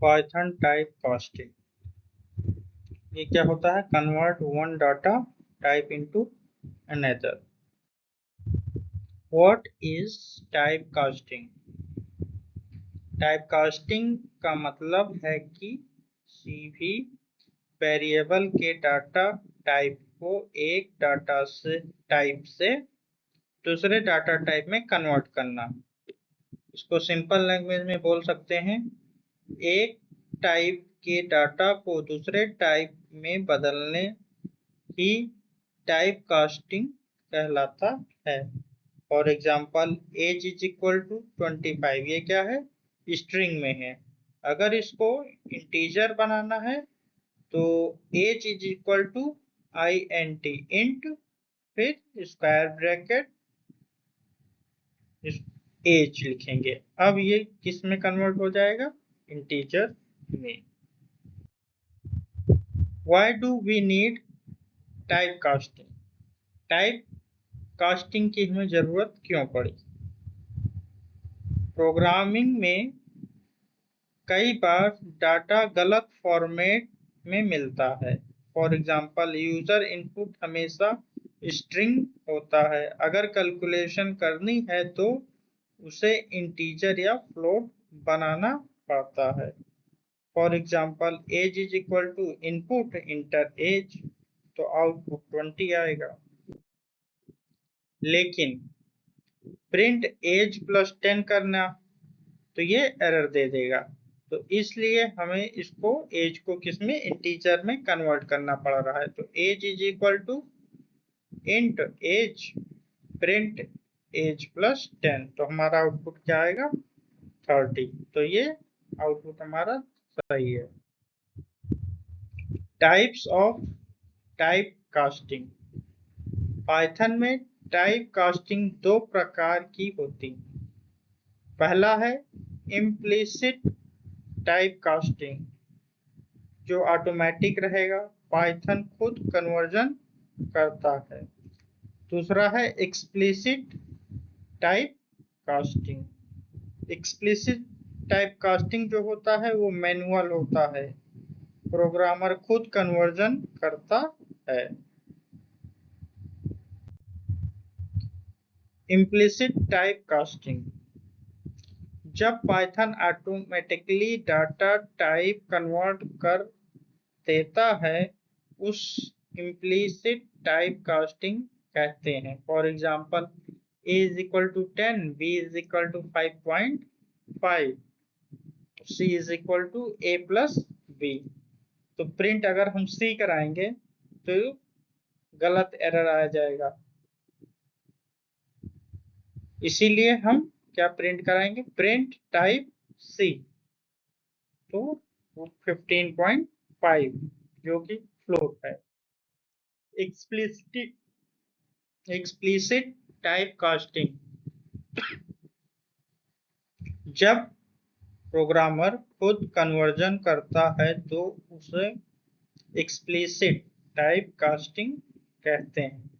Python type casting. ये क्या होता है? Convert one data type into another. What is type casting? Type casting का मतलब है कि किसी भी वेरिएबल के डाटा टाइप को एक डाटा से टाइप से दूसरे डाटा टाइप में कन्वर्ट करना। इसको सिंपल लैंग्वेज में बोल सकते हैं, एक टाइप के डाटा को दूसरे टाइप में बदलने ही टाइप कास्टिंग कहलाता है। For example, age is equal to 25, ये क्या है? स्ट्रिंग में है। अगर इसको इंटीजर बनाना है तो age is equal to INT, int, फिर स्क्वायर ब्रैकेट एज लिखेंगे। अब ये किस में कन्वर्ट हो जाएगा? इंटीजर में। Why do we need type casting? Type casting की हमें जरूरत क्यों पड़ी? प्रोग्रामिंग में कई बार डाटा गलत फॉर्मेट में मिलता है। फॉर एग्जाम्पल, यूजर इनपुट हमेशा स्ट्रिंग होता है। अगर कैलकुलेशन करनी है तो उसे इंटीजर या फ्लोट बनाना पड़ता है। For example, age is equal to input enter age, तो आउटपुट 20 आएगा। लेकिन प्रिंट एज प्लस 10 करना तो ये एरर दे देगा। तो इसलिए हमें इसको एज को किसमें? इंटीजर में कन्वर्ट करना पड़ रहा है। तो age is equal to int age print age plus 10, तो हमारा आउटपुट क्या आएगा? 30। तो ये आउटपुट हमारा सही है। Types of type casting. Python में टाइप कास्टिंग दो प्रकार की होती। पहला है इम्प्लिसिट टाइप कास्टिंग, जो ऑटोमेटिक रहेगा, पाइथन खुद कन्वर्जन करता है। दूसरा है explicit type casting. Explicit type casting जो होता है वो मैनुअल होता है, प्रोग्रामर खुद कन्वर्जन करता है। इम्प्लिसिट टाइप कास्टिंग, जब Python automatically data type convert कर देता है, उस इम्प्लिसिट टाइप कास्टिंग कहते हैं। For example, a is equal to 10, b is equal to 5.5, c is equal to a plus b। तो प्रिंट अगर हम c कराएंगे तो गलत एरर आ जाएगा, इसीलिए हम क्या प्रिंट कराएंगे? Print type c। तो 15.5 जो कि फ्लोट है। एक्सप्लिसिट टाइप कास्टिंग, जब प्रोग्रामर खुद कन्वर्जन करता है तो उसे एक्सप्लिसिट टाइप कास्टिंग कहते हैं।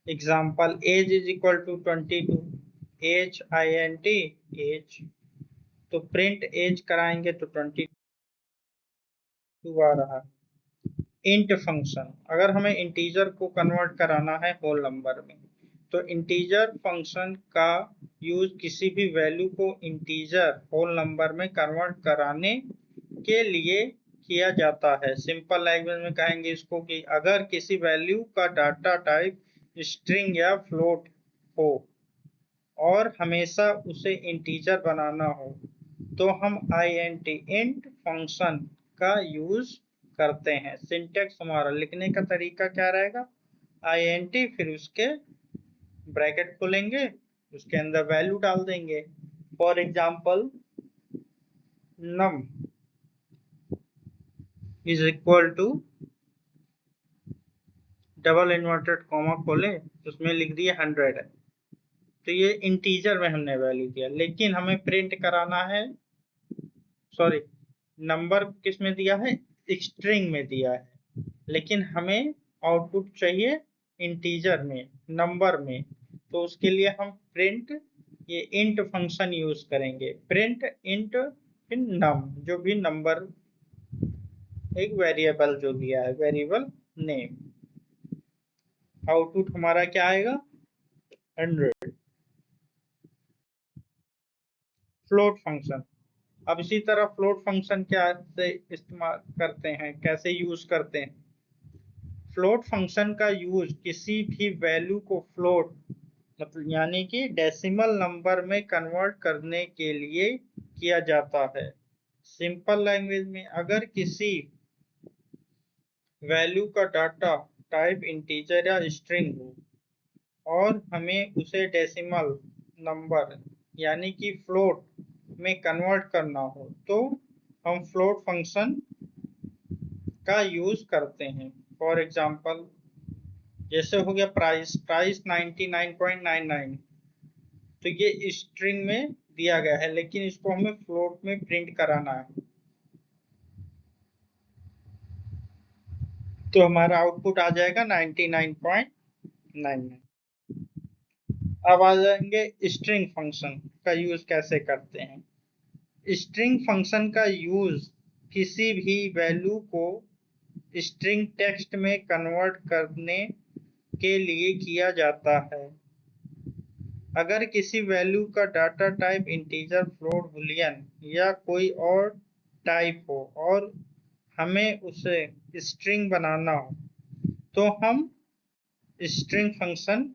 Example, age is equal to 22, age INT age, तो प्रिंट एज कराएंगे तो 22 आ रहा है। इंट फंक्शन, अगर हमें इंटीजर को कन्वर्ट कराना है होल नंबर में, तो इंटीजर फंक्शन का यूज किसी भी वैल्यू को इंटीजर होल नंबर में कन्वर्ट कराने के लिए किया जाता है। सिंपल लैंग्वेज में कहेंगे इसको कि अगर किसी वैल्यू का डाटा टाइप स्ट्रिंग या फ्लोट हो और हमेशा उसे इंटीजर बनाना हो तो हम इंट फंक्शन का यूज करते हैं। सिंटेक्स हमारा लिखने का तरीका क्या रहेगा? INT, फिर उसके ब्रैकेट खोलेंगे, उसके अंदर वैल्यू डाल देंगे। For example, num is equal to double inverted comma खोले, उसमें लिख दिया 100 है, तो ये इंटीजर में हमने वैल्यू दिया। लेकिन हमें प्रिंट कराना है, सॉरी, नंबर किस में दिया है? स्ट्रिंग में दिया है, लेकिन हमें आउटपुट चाहिए इंटीजर में, नंबर में। तो उसके लिए हम प्रिंट ये इंट फंक्शन यूज करेंगे। प्रिंट इंट फिर नम, जो भी नंबर एक वेरिएबल जो दिया है, वेरिएबल नेम। आउटपुट हमारा क्या आएगा? 100। Float function. अब इसी तरह फ्लोट फंक्शन क्या से इस्तेमाल करते हैं, कैसे यूज करते हैं? फ्लोट फंक्शन का यूज किसी भी वैल्यू को फ्लोट मतलब यानी कि डेसिमल नंबर में कन्वर्ट करने के लिए किया जाता है। सिंपल लैंग्वेज में, अगर किसी वैल्यू का डाटा टाइप इंटीजर या स्ट्रिंग हो और हमें उसे डेसिमल नंबर यानी कि फ्लोट में कन्वर्ट करना हो, तो हम फ्लोट फंक्शन का यूज करते हैं। फॉर एग्जांपल, जैसे हो गया प्राइस 99.99, तो ये स्ट्रिंग में दिया गया है, लेकिन इसको हमें फ्लोट में प्रिंट कराना है, तो हमारा आउटपुट आ जाएगा 99.99। अब आ जाएंगे स्ट्रिंग फंक्शन का यूज कैसे करते हैं। स्ट्रिंग फंक्शन का यूज किसी भी वैल्यू को स्ट्रिंग टेक्स्ट में कन्वर्ट करने के लिए किया जाता है। अगर किसी वैल्यू का data type integer, float, Boolean या कोई और टाइप हो और हमें उसे स्ट्रिंग बनाना हो, तो हम स्ट्रिंग फंक्शन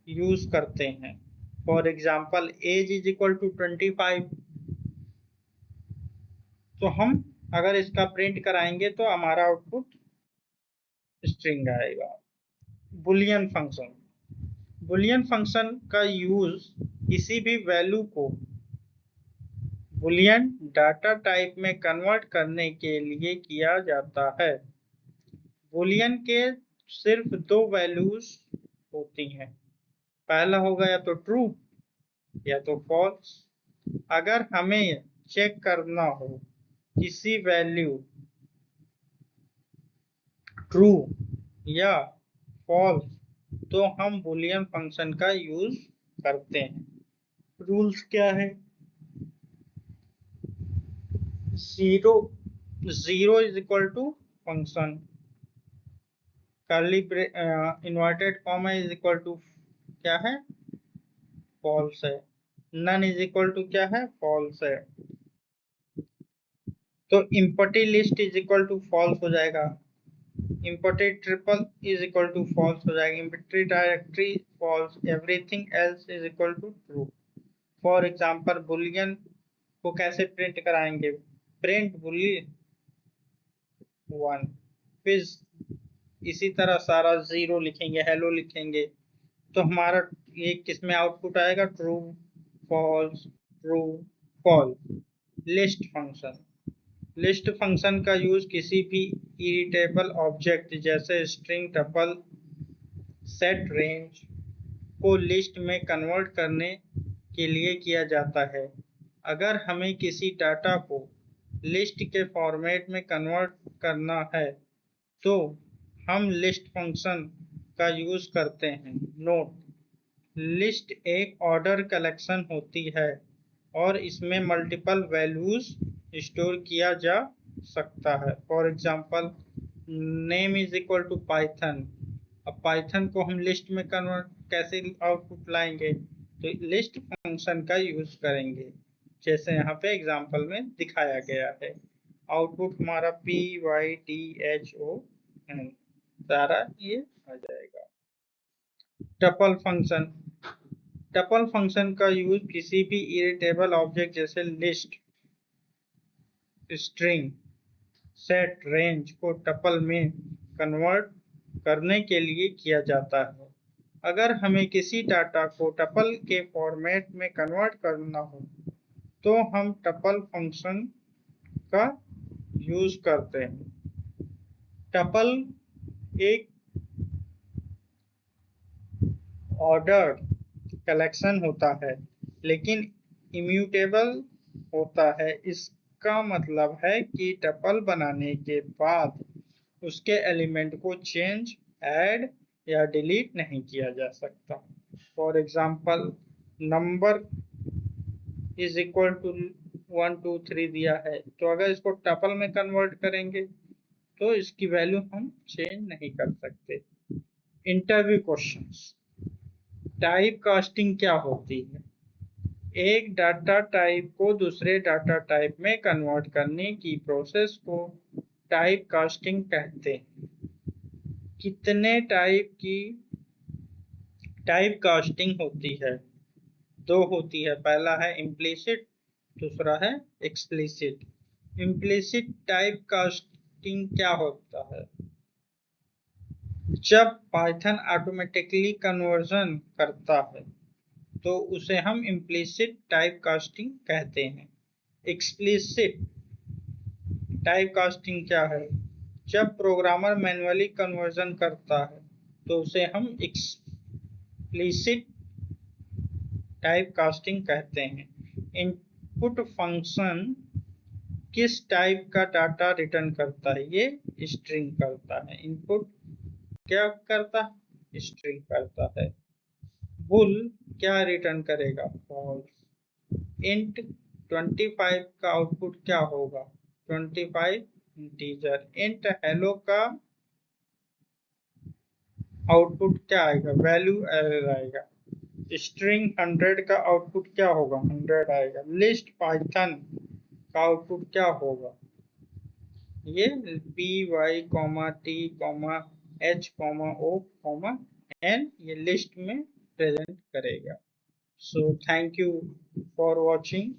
यूज करते हैं। For example, age is equal to 25, तो हम अगर इसका प्रिंट कराएंगे तो हमारा आउटपुट स्ट्रिंग आएगा। Boolean function. बुलियन फंक्शन का यूज किसी भी वैल्यू को बुलियन डाटा टाइप में कन्वर्ट करने के लिए किया जाता है। बुलियन के सिर्फ दो वैल्यूज होती हैं, पहला होगा या तो ट्रू या तो फॉल्स। अगर हमें चेक करना हो किसी वैल्यू ट्रू या फॉल्स, तो हम बुलियन फंक्शन का यूज करते हैं। रूल्स क्या है? Zero zero is equal to function, curly inverted comma is equal to क्या है? फॉल्स है। नन इज इक्वल टू क्या है? फॉल्स है। तो empty list is equal to false हो जाएगा, empty triple is equal to false हो जाएगा, empty directory false, everything else is equal to true. For example, boolean को कैसे प्रिंट कराएंगे? प्रिंट बुलियन 1, फिर इसी तरह सारा जीरो लिखेंगे, हेलो लिखेंगे, तो हमारा ये किस में आउटपुट आएगा? True false true false. List function. List function का यूज किसी भी इरिटेबल ऑब्जेक्ट जैसे स्ट्रिंग, टपल, सेट, रेंज को लिस्ट में कन्वर्ट करने के लिए किया जाता है। अगर हमें किसी डाटा को लिस्ट के फॉर्मेट में कन्वर्ट करना है, तो हम लिस्ट फंक्शन का यूज करते हैं। नोट: लिस्ट एक ऑर्डर कलेक्शन होती है और इसमें मल्टीपल वैल्यूज स्टोर किया जा सकता है। For example, name is equal to Python. अब पाइथन को हम लिस्ट में कन्वर्ट कैसे आउटपुट लाएंगे? तो लिस्ट फंक्शन का यूज करेंगे, जैसे यहाँ पे एग्जाम्पल में दिखाया गया है। आउटपुट हमारा PYTHON सारा ये आ जाएगा। Tuple function. टपल फंक्शन का यूज किसी भी इरिटेबल ऑब्जेक्ट जैसे लिस्ट, स्ट्रिंग, सेट, रेंज को टपल में कन्वर्ट करने के लिए किया जाता है। अगर हमें किसी डाटा को टपल के फॉर्मेट में कन्वर्ट करना हो, तो हम टपल फंक्शन का यूज करते हैं। टपल एक ऑर्डर कलेक्शन होता है, लेकिन इम्यूटेबल होता है। इसका मतलब है कि टपल बनाने के बाद उसके एलिमेंट को चेंज, ऐड या डिलीट नहीं किया जा सकता। For example, number is equal to 1 2 3 दिया है, तो अगर इसको टपल में कन्वर्ट करेंगे तो इसकी वैल्यू हम चेंज नहीं कर सकते। Interview questions. टाइप कास्टिंग क्या होती है? एक डाटा टाइप को दूसरे डाटा टाइप में कन्वर्ट करने की प्रोसेस को टाइप कास्टिंग कहते हैं। कितने टाइप की टाइप कास्टिंग होती है? दो होती है, पहला है इम्प्लिसिट, दूसरा है एक्सप्लिसिट। इम्प्लिसिट टाइप कास्टिंग क्या होता है? जब पाइथन ऑटोमेटिकली कन्वर्जन करता है तो उसे हम इम्प्लिसिट टाइप कास्टिंग कहते हैं। एक्सप्लिसिट टाइप कास्टिंग क्या है? जब प्रोग्रामर मैन्युअली कन्वर्जन करता है तो उसे हम एक्सप्लिसिट टाइप कास्टिंग कहते हैं। इनपुट फंक्शन किस टाइप का डाटा रिटर्न करता है? ये स्ट्रिंग करता है। इनपुट क्या करता है? स्ट्रिंग करता है। बुल क्या रिटर्न करेगा? फॉल्स। इंट 25 का आउटपुट क्या होगा? 25 इंटीजर। इंट हेलो का आउटपुट क्या आएगा? वैल्यू एरर आएगा। स्ट्रिंग 100 का आउटपुट क्या होगा? 100 आएगा। लिस्ट पाइथन का आउटपुट क्या होगा? ये P Y comma T comma H comma O comma N ये लिस्ट में प्रेजेंट करेगा। So thank you for watching.